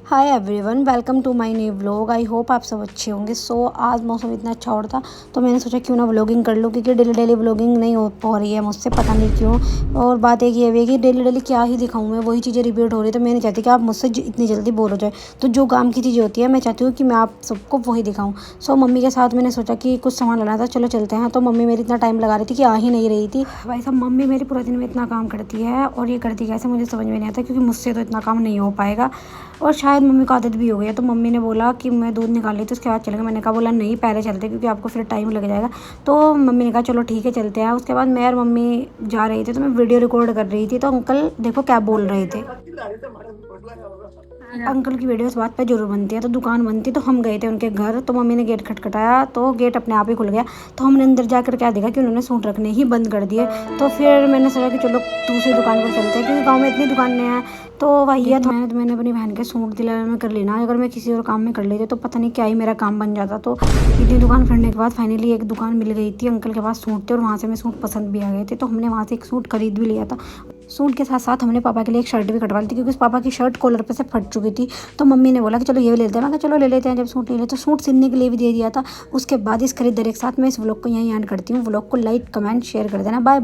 Hi everyone, welcome to my new vlog. I hope आप सब अच्छे होंगे। आज मौसम इतना अच्छा हो रहा था तो मैंने सोचा क्यों ना व्लॉगिंग कर लूँ, क्योंकि डेली डेली व्लॉगिंग नहीं हो रही है मुझसे, पता नहीं क्यों। और बात एक ये भी है कि डेली डेली क्या ही दिखाऊँ, मैं वही चीज़ें रिपीट हो रही है। तो मैं नहीं चाहती कि आप मुझसे इतनी जल्दी बोर हो जाए। तो जो काम की चीज़ें होती है मैं चाहती हूँ कि मैं आप सबको वही दिखाऊँ। मम्मी के साथ मैंने सोचा कि कुछ सामान लाना था, चलो चलते हैं। तो मम्मी मेरी इतना टाइम लगा रही थी कि आ ही नहीं रही थी। भाई साहब, मम्मी मेरी पूरे दिन में इतना काम करती है और ये करती कैसे मुझे समझ में नहीं आता, क्योंकि मुझसे तो इतना काम नहीं हो पाएगा। और शायद मम्मी को आदत भी हो गई है। तो मम्मी ने बोला कि मैं दूध निकाल ली तो उसके बाद चलेंगे। मैंने कहा बोला नहीं, पहले चलते क्योंकि आपको फिर टाइम लग जाएगा। तो मम्मी ने कहा चलो ठीक है चलते हैं। उसके बाद मैं और मम्मी जा रही थी तो मैं वीडियो रिकॉर्ड कर रही थी। तो अंकल देखो क्या बोल रहे थे। अंकल की वीडियो इस बात पे जरूर बनती है। तो दुकान बनती, तो हम गए थे उनके घर। तो मम्मी ने गेट खटखटाया तो गेट अपने आप ही खुल गया। तो हमने अंदर जाकर क्या देखा कि उन्होंने सूट रखने ही बंद कर दिए। तो फिर मैंने सोचा कि चलो दूसरी दुकान पर चलते हैं, क्योंकि गांव में इतनी दुकानें हैं। तो भैया तो मैंने अपनी बहन के सूट दिलाने में कर लेना, अगर मैं किसी और काम में कर लेती तो पता नहीं क्या ही मेरा काम बन जाता। तो इतनी दुकान करने के बाद फाइनली एक दुकान मिल गई थी, अंकल के पास सूट थे और वहाँ से मैं सूट पसंद भी आ गए थे। तो हमने वहाँ से एक सूट खरीद भी लिया था। सूट के साथ साथ हमने पापा के लिए एक शर्ट भी कटवा ली थी, क्योंकि उस पापा की शर्ट कॉलर पे से फट चुकी थी। तो मम्मी ने बोला कि चलो ये भी ले लेते हैं। मैं कहा चलो ले लेते हैं। जब सूट ले लेते तो सूट सिलने के लिए भी दे दिया था। उसके बाद इस खरीदारी के साथ मैं इस व्लॉग को यहीं एंड करती हूँ। व्लॉग को लाइक कमेंट शेयर कर देना। बाय।